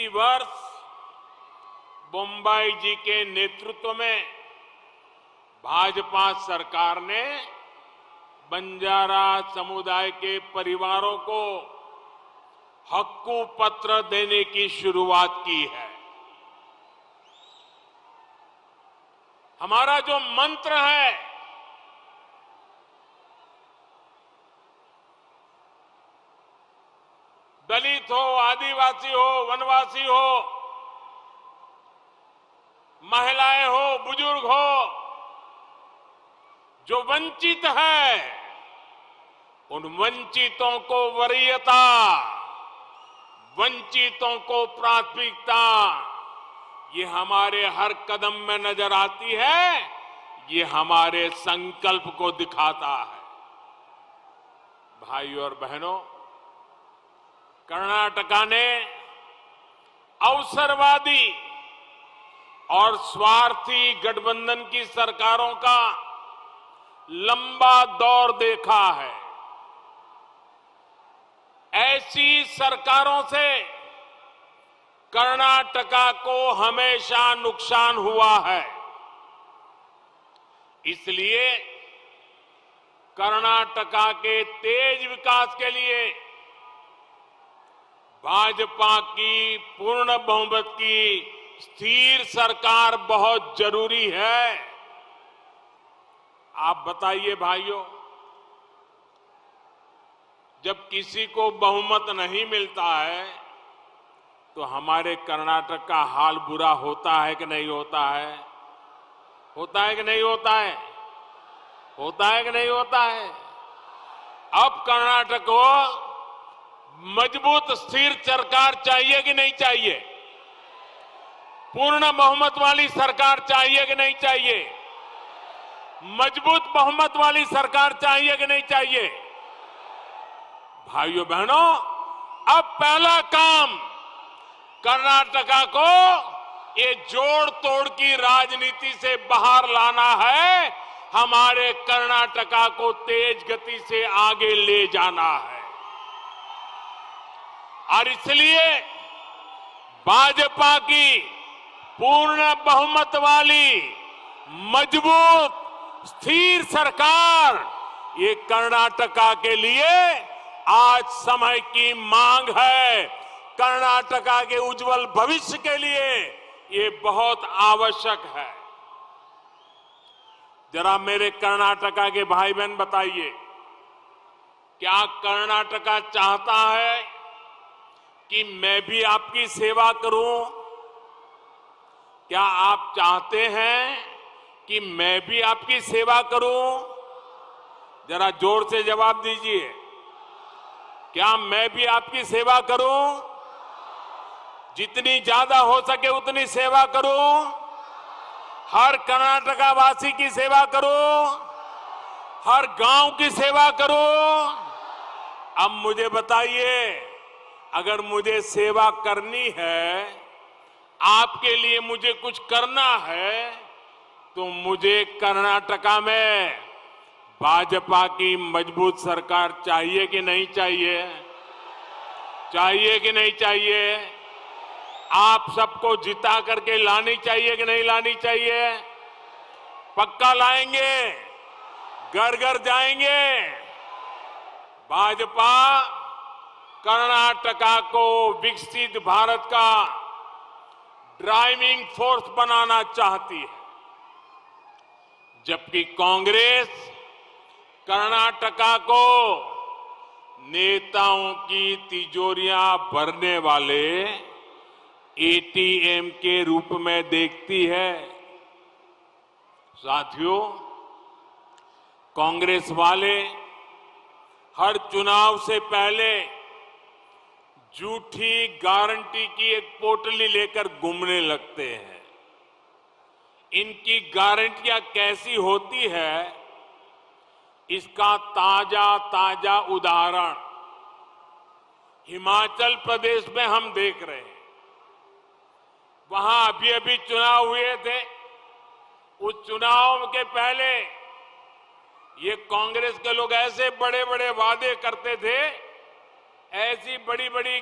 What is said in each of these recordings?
इसी वर्ष बोम्बाई जी के नेतृत्व में भाजपा सरकार ने बंजारा समुदाय के परिवारों को हक्कू पत्र देने की शुरुआत की है। हमारा जो मंत्र है, दलित हो, आदिवासी हो, वनवासी हो, महिलाएं हो, बुजुर्ग हो, जो वंचित है, उन वंचितों को वरीयता, वंचितों को प्राथमिकता, ये हमारे हर कदम में नजर आती है। ये हमारे संकल्प को दिखाता है। भाइयों और बहनों, कर्नाटका ने अवसरवादी और स्वार्थी गठबंधन की सरकारों का लंबा दौर देखा है। ऐसी सरकारों से कर्नाटका को हमेशा नुकसान हुआ है। इसलिए कर्नाटका के तेज विकास के लिए भाजपा की पूर्ण बहुमत की स्थिर सरकार बहुत जरूरी है। आप बताइए भाइयों, जब किसी को बहुमत नहीं मिलता है तो हमारे कर्नाटक का हाल बुरा होता है कि नहीं होता है? होता है कि नहीं होता है? होता है कि नहीं होता है? अब कर्नाटक को मजबूत स्थिर सरकार चाहिए कि नहीं चाहिए? पूर्ण बहुमत वाली सरकार चाहिए कि नहीं चाहिए? मजबूत बहुमत वाली सरकार चाहिए कि नहीं चाहिए? भाइयों बहनों, अब पहला काम कर्नाटका को ये जोड़ तोड़ की राजनीति से बाहर लाना है। हमारे कर्नाटका को तेज गति से आगे ले जाना है। और इसलिए भाजपा की पूर्ण बहुमत वाली मजबूत स्थिर सरकार ये कर्नाटका के लिए आज समय की मांग है। कर्नाटका के उज्जवल भविष्य के लिए ये बहुत आवश्यक है। जरा मेरे कर्नाटका के भाई बहन बताइए, क्या कर्नाटका चाहता है कि मैं भी आपकी सेवा करूं? क्या आप चाहते हैं कि मैं भी आपकी सेवा करूं? जरा जोर से जवाब दीजिए। क्या मैं भी आपकी सेवा करूं? जितनी ज्यादा हो सके उतनी सेवा करूं। हर कर्नाटका वासी की सेवा करूं, हर गांव की सेवा करूं। अब मुझे बताइए, अगर मुझे सेवा करनी है, आपके लिए मुझे कुछ करना है, तो मुझे कर्नाटका में भाजपा की मजबूत सरकार चाहिए कि नहीं चाहिए? चाहिए कि नहीं चाहिए? आप सबको जिता करके लानी चाहिए कि नहीं लानी चाहिए? पक्का लाएंगे? घर घर जाएंगे? भाजपा कर्नाटका को विकसित भारत का ड्राइविंग फोर्स बनाना चाहती है, जबकि कांग्रेस कर्नाटका को नेताओं की तिजोरियां भरने वाले एटीएम के रूप में देखती है। साथियों, कांग्रेस वाले हर चुनाव से पहले झूठी गारंटी की एक पोटली लेकर घूमने लगते हैं। इनकी गारंटियां कैसी होती है, इसका ताजा उदाहरण हिमाचल प्रदेश में हम देख रहे हैं। वहां अभी चुनाव हुए थे। उस चुनाव के पहले ये कांग्रेस के लोग ऐसे बड़े बड़े वादे करते थे, ऐसी बड़ी बड़ी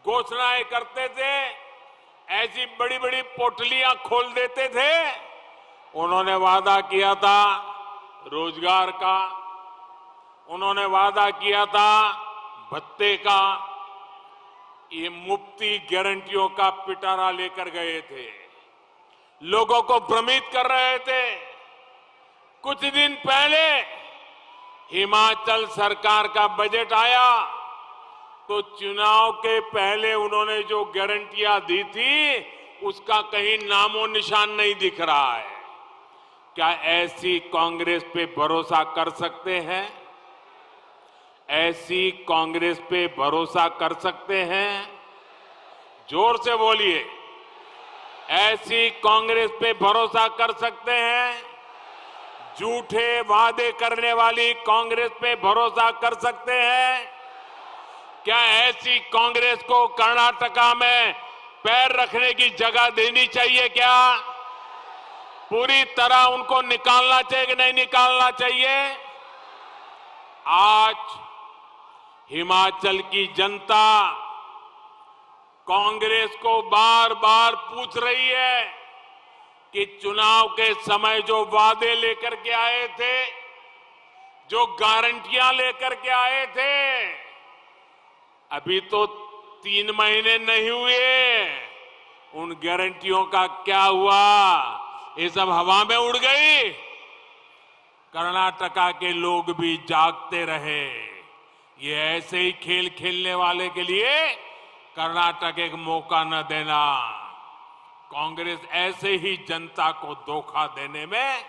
घोषणाएं करते थे, ऐसी बड़ी बड़ी पोटलियां खोल देते थे। उन्होंने वादा किया था रोजगार का, उन्होंने वादा किया था भत्ते का, ये मुफ्ती गारंटियों का पिटारा लेकर गए थे, लोगों को भ्रमित कर रहे थे। कुछ दिन पहले हिमाचल सरकार का बजट आया तो चुनाव के पहले उन्होंने जो गारंटियां दी थी उसका कहीं नामो निशान नहीं दिख रहा है। क्या ऐसी कांग्रेस पे भरोसा कर सकते हैं? ऐसी कांग्रेस पे भरोसा कर सकते हैं? जोर से बोलिए, ऐसी कांग्रेस पे भरोसा कर सकते हैं? झूठे वादे करने वाली कांग्रेस पे भरोसा कर सकते हैं? क्या ऐसी कांग्रेस को कर्नाटका में पैर रखने की जगह देनी चाहिए? क्या पूरी तरह उनको निकालना चाहिए कि नहीं निकालना चाहिए? आज हिमाचल की जनता कांग्रेस को बार बार पूछ रही है कि चुनाव के समय जो वादे लेकर के आए थे, जो गारंटियां लेकर के आए थे, अभी तो 3 महीने नहीं हुए, उन गारंटियों का क्या हुआ? ये सब हवा में उड़ गई। कर्नाटका के लोग भी जागते रहे। ये ऐसे ही खेल खेलने वाले के लिए कर्नाटक एक मौका न देना। कांग्रेस ऐसे ही जनता को धोखा देने में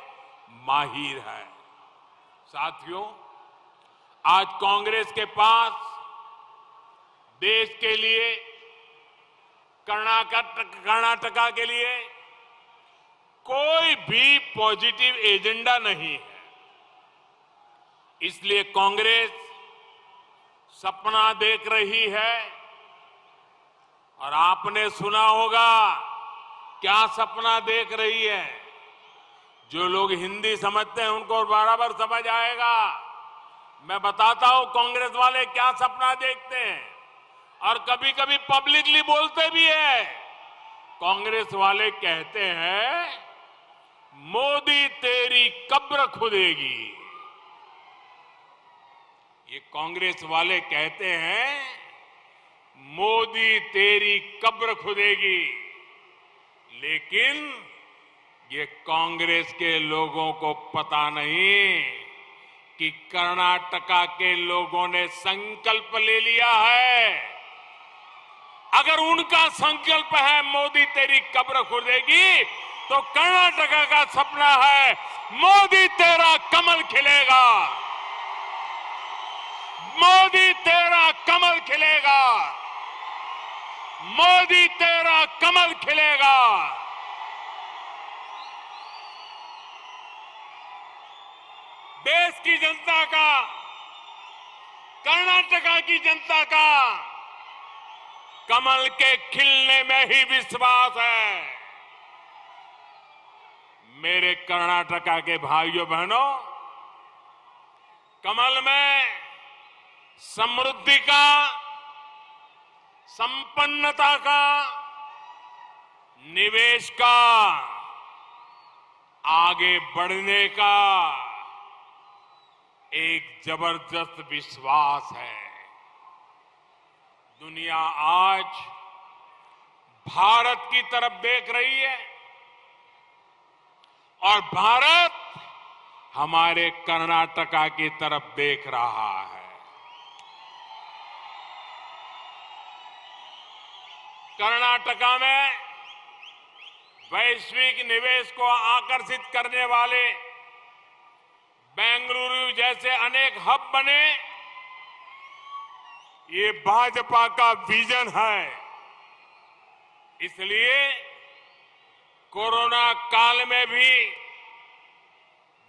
माहिर है। साथियों, आज कांग्रेस के पास देश के लिए, कर्नाटका के लिए कोई भी पॉजिटिव एजेंडा नहीं है। इसलिए कांग्रेस सपना देख रही है और आपने सुना होगा क्या सपना देख रही है। जो लोग हिंदी समझते हैं उनको बराबर समझ आएगा। मैं बताता हूं कांग्रेस वाले क्या सपना देखते हैं और कभी कभी पब्लिकली बोलते भी है। कांग्रेस वाले कहते हैं मोदी तेरी कब्र खुदेगी। ये कांग्रेस वाले कहते हैं मोदी तेरी कब्र खुदेगी, लेकिन ये कांग्रेस के लोगों को पता नहीं कि कर्नाटका के लोगों ने संकल्प ले लिया है। अगर उनका संकल्प है मोदी तेरी कब्र खुदेगी, तो कर्नाटका का सपना है मोदी तेरा कमल खिलेगा, मोदी तेरा कमल खिलेगा, मोदी तेरा कमल खिलेगा। देश की जनता का, कर्नाटका की जनता का कमल के खिलने में ही विश्वास है। मेरे कर्नाटका के भाइयों बहनों, कमल में समृद्धि का, संपन्नता का, निवेश का, आगे बढ़ने का एक जबरदस्त विश्वास है। दुनिया आज भारत की तरफ देख रही है और भारत हमारे कर्नाटका की तरफ देख रहा है। कर्नाटका में वैश्विक निवेश को आकर्षित करने वाले बेंगलुरु जैसे अनेक हब बने, ये भाजपा का विजन है। इसलिए कोरोना काल में भी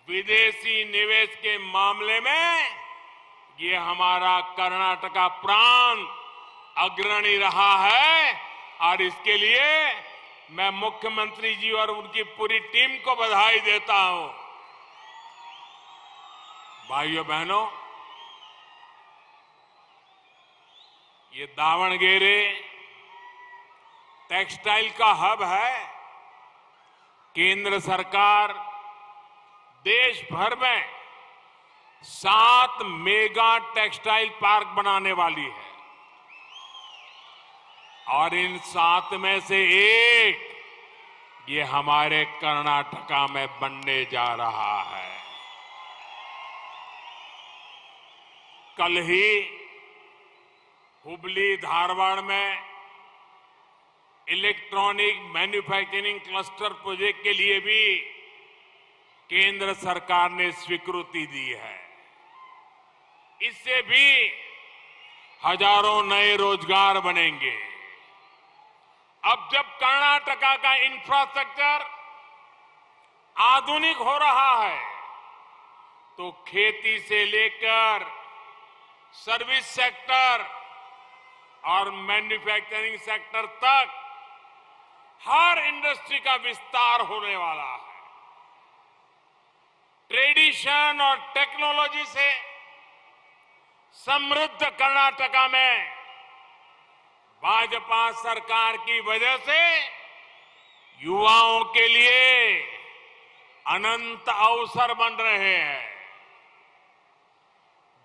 विदेशी निवेश के मामले में ये हमारा कर्नाटका प्रांत अग्रणी रहा है और इसके लिए मैं मुख्यमंत्री जी और उनकी पूरी टीम को बधाई देता हूं। भाइयों बहनों, ये दावणगेरे, टेक्सटाइल का हब है। केंद्र सरकार देश भर में 7 मेगा टेक्सटाइल पार्क बनाने वाली है और इन 7 में से एक ये हमारे कर्नाटका में बनने जा रहा है। कल ही हुबली धारवाड़ में इलेक्ट्रॉनिक मैन्युफैक्चरिंग क्लस्टर प्रोजेक्ट के लिए भी केंद्र सरकार ने स्वीकृति दी है। इससे भी हजारों नए रोजगार बनेंगे। अब जब कर्नाटका का इंफ्रास्ट्रक्चर आधुनिक हो रहा है तो खेती से लेकर सर्विस सेक्टर और मैन्युफैक्चरिंग सेक्टर तक हर इंडस्ट्री का विस्तार होने वाला है। ट्रेडिशन और टेक्नोलॉजी से समृद्ध कर्नाटका में भाजपा सरकार की वजह से युवाओं के लिए अनंत अवसर बन रहे हैं।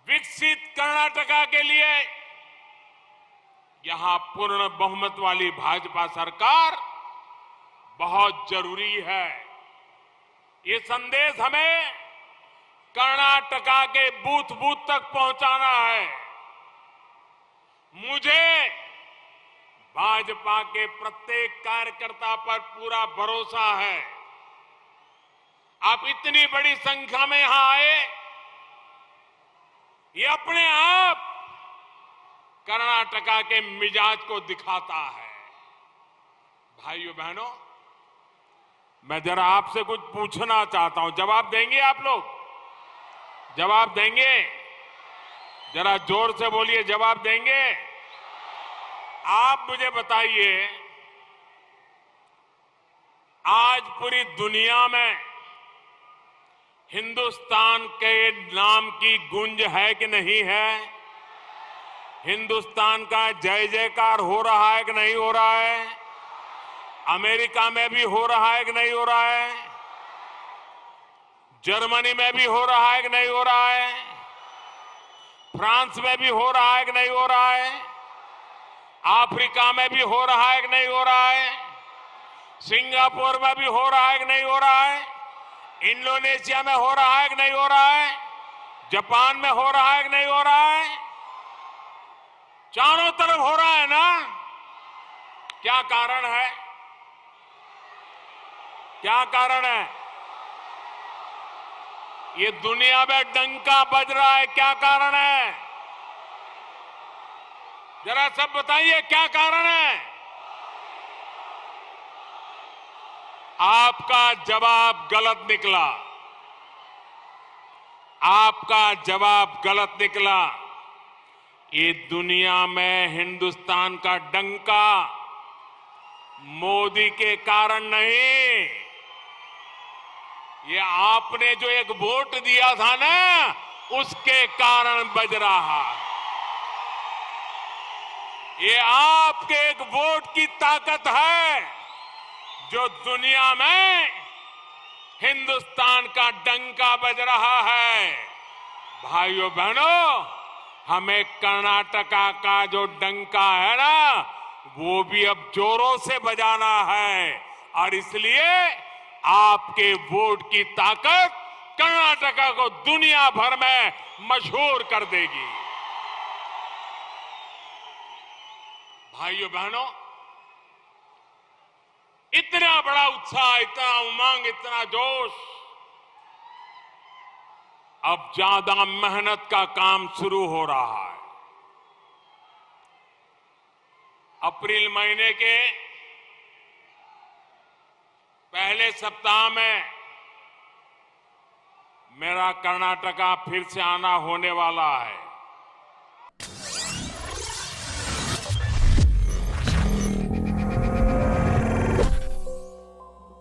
विकसित कर्नाटका के लिए यहां पूर्ण बहुमत वाली भाजपा सरकार बहुत जरूरी है। ये संदेश हमें कर्नाटका के बूथ बूथ तक पहुंचाना है। मुझे भाजपा के प्रत्येक कार्यकर्ता पर पूरा भरोसा है। आप इतनी बड़ी संख्या में यहां आए, ये अपने आप कर्नाटका के मिजाज को दिखाता है। भाइयों बहनों, मैं जरा आपसे कुछ पूछना चाहता हूं। जवाब देंगे आप लोग? जवाब देंगे? जरा जोर से बोलिए, जवाब देंगे? आप मुझे बताइए, आज पूरी दुनिया में हिंदुस्तान के नाम की गूंज है कि नहीं है? हिंदुस्तान का जय जयकार हो रहा है कि नहीं हो रहा है? अमेरिका में भी हो रहा है कि नहीं हो रहा है? जर्मनी में भी हो रहा है कि नहीं हो रहा है? फ्रांस में भी हो रहा है कि नहीं हो रहा है? अफ्रीका में भी हो रहा है कि नहीं हो रहा है? सिंगापुर में भी हो रहा है कि नहीं हो रहा है? इंडोनेशिया में हो रहा है कि नहीं हो रहा है? जापान में हो रहा है कि नहीं हो रहा है? चारों तरफ हो रहा है ना? क्या कारण है? क्या कारण है? ये दुनिया में डंका बज रहा है, क्या कारण है? जरा सब बताइए, क्या कारण है? आपका जवाब गलत निकला। आपका जवाब गलत निकला। ये दुनिया में हिंदुस्तान का डंका मोदी के कारण नहीं, ये आपने जो एक वोट दिया था ना, उसके कारण बज रहा है। ये आपके एक वोट की ताकत है जो दुनिया में हिंदुस्तान का डंका बज रहा है। भाइयों बहनों, हमें कर्नाटका का जो डंका है ना, वो भी अब जोरों से बजाना है और इसलिए आपके वोट की ताकत कर्नाटका को दुनिया भर में मशहूर कर देगी। भाइयों बहनों, इतना बड़ा उत्साह, इतना उमंग, इतना जोश, अब ज्यादा मेहनत का काम शुरू हो रहा है। अप्रैल महीने के पहले सप्ताह में मेरा कर्नाटका फिर से आना होने वाला है।